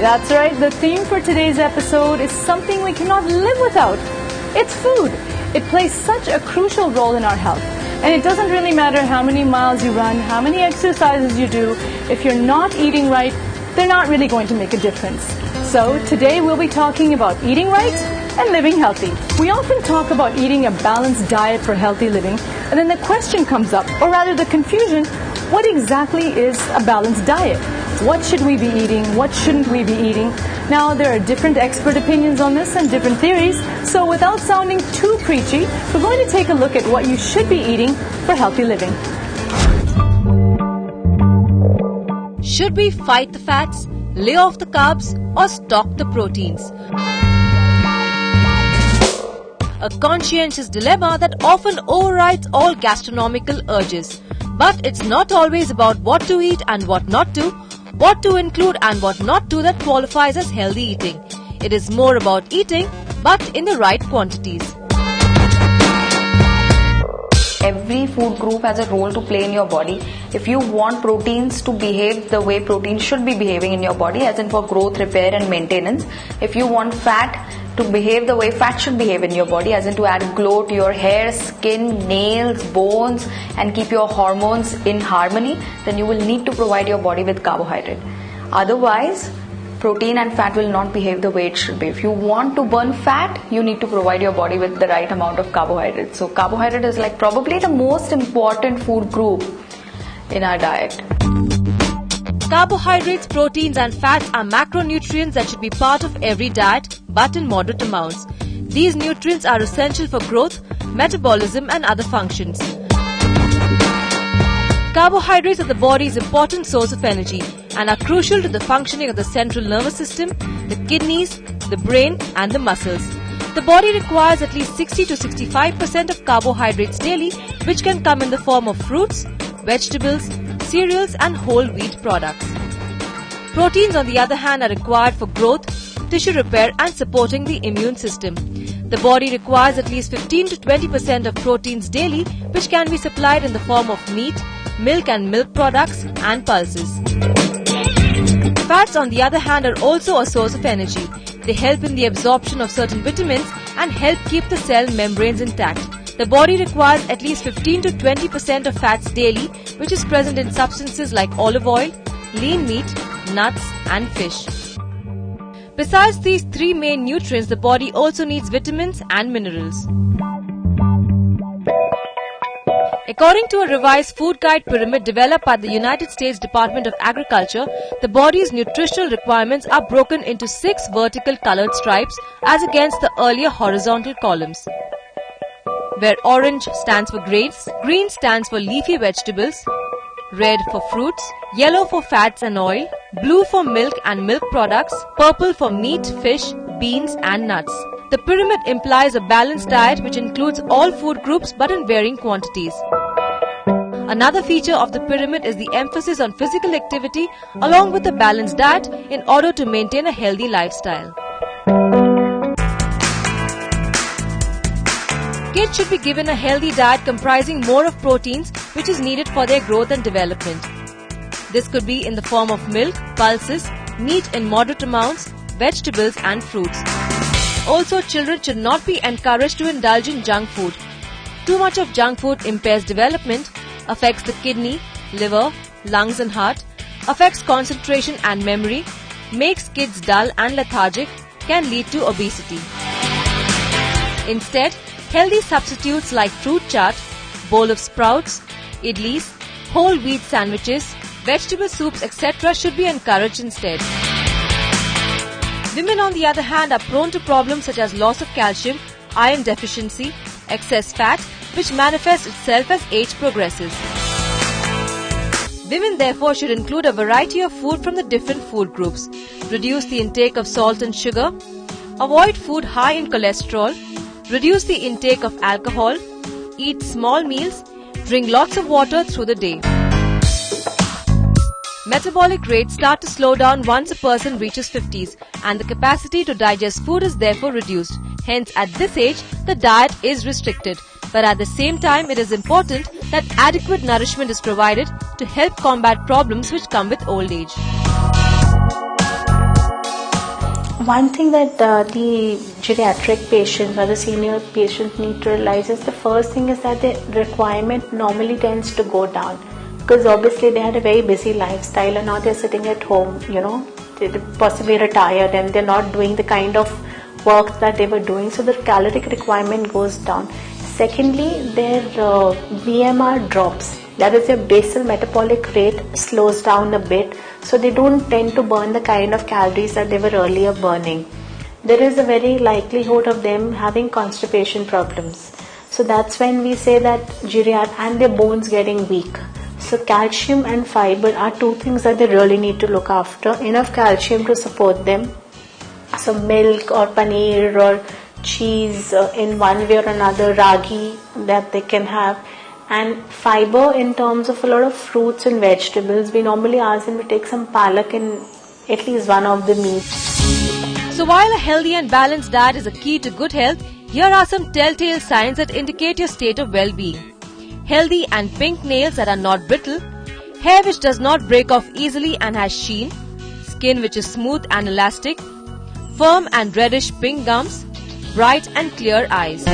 That's right, the theme for today's episode is something we cannot live without. It's food. It plays such a crucial role in our health. And it doesn't really matter how many miles you run, how many exercises you do, if you're not eating right, they're not really going to make a difference. So today we'll be talking about eating right and living healthy. We often talk about eating a balanced diet for healthy living, and then the question comes up, or rather the confusion, what exactly is a balanced diet? What should we be eating? What shouldn't we be eating? Now, there are different expert opinions on this and different theories, so without sounding too preachy, we're going to take a look at what you should be eating for healthy living. Should we fight the fats, lay off the carbs, or stock the proteins? A conscientious dilemma that often overrides all gastronomical urges. But it's not always about what to eat and what not to include and what not to that qualifies as healthy eating. It is more about eating, but in the right quantities. Every food group has a role to play in your body. If you want proteins to behave the way protein should be behaving in your body, as in for growth, repair and maintenance. If you want fat to behave the way fat should behave in your body, as in to add glow to your hair, skin, nails, bones and keep your hormones in harmony, then you will need to provide your body with carbohydrate. Otherwise, protein and fat will not behave the way it should be. If you want to burn fat, you need to provide your body with the right amount of carbohydrate. So carbohydrate is like probably the most important food group in our diet. Carbohydrates, proteins and fats are macronutrients that should be part of every diet, but in moderate amounts. These nutrients are essential for growth, metabolism and other functions. Carbohydrates are the body's important source of energy and are crucial to the functioning of the central nervous system, the kidneys, the brain and the muscles. The body requires at least 60 to 65% of carbohydrates daily, which can come in the form of fruits, vegetables, cereals and whole wheat products. Proteins, on the other hand, are required for growth, tissue repair and supporting the immune system. The body requires at least 15 to 20% of proteins daily, which can be supplied in the form of meat, milk and milk products and pulses. Fats, on the other hand, are also a source of energy. They help in the absorption of certain vitamins and help keep the cell membranes intact. The body requires at least 15 to 20% of fats daily, which is present in substances like olive oil, lean meat, nuts and fish. Besides these three main nutrients, the body also needs vitamins and minerals. According to a revised food guide pyramid developed by the United States Department of Agriculture, the body's nutritional requirements are broken into 6 vertical colored stripes as against the earlier horizontal columns, where orange stands for grains, green stands for leafy vegetables, red for fruits, yellow for fats and oil, blue for milk and milk products, purple for meat, fish, beans and nuts. The pyramid implies a balanced diet which includes all food groups but in varying quantities. Another feature of the pyramid is the emphasis on physical activity along with a balanced diet in order to maintain a healthy lifestyle. Kids should be given a healthy diet comprising more of proteins which is needed for their growth and development. This could be in the form of milk, pulses, meat in moderate amounts, vegetables and fruits. Also, children should not be encouraged to indulge in junk food. Too much of junk food impairs development, affects the kidney, liver, lungs and heart, affects concentration and memory, makes kids dull and lethargic, can lead to obesity. Instead, healthy substitutes like fruit chaat, bowl of sprouts, idlis, whole wheat sandwiches, vegetable soups, etc. should be encouraged instead. Women, on the other hand, are prone to problems such as loss of calcium, iron deficiency, excess fat, which manifests itself as age progresses. Women therefore should include a variety of food from the different food groups, reduce the intake of salt and sugar, avoid food high in cholesterol, reduce the intake of alcohol, eat small meals, drink lots of water through the day. Metabolic rates start to slow down once a person reaches 50s and the capacity to digest food is therefore reduced. Hence, at this age, the diet is restricted. But at the same time, it is important that adequate nourishment is provided to help combat problems which come with old age. One thing that the geriatric patients or the senior patients need to realize is the first thing is that the requirement normally tends to go down, because obviously they had a very busy lifestyle and now they're sitting at home, they're possibly retired and they're not doing the kind of work that they were doing, so the caloric requirement goes down. Secondly, their BMR drops, that is, their basal metabolic rate slows down a bit, so they don't tend to burn the kind of calories that they were earlier burning. There is a very likelihood of them having constipation problems, so that's when we say that and their bones getting weak. So calcium and fiber are two things that they really need to look after. Enough calcium to support them, so milk or paneer or cheese in one way or another, ragi that they can have, and fiber in terms of a lot of fruits and vegetables. We normally ask them to take some palak in at least one of the meals. So while a healthy and balanced diet is a key to good health, here are some telltale signs that indicate your state of well-being. Healthy and pink nails that are not brittle, hair which does not break off easily and has sheen, skin which is smooth and elastic, firm and reddish pink gums, bright and clear eyes.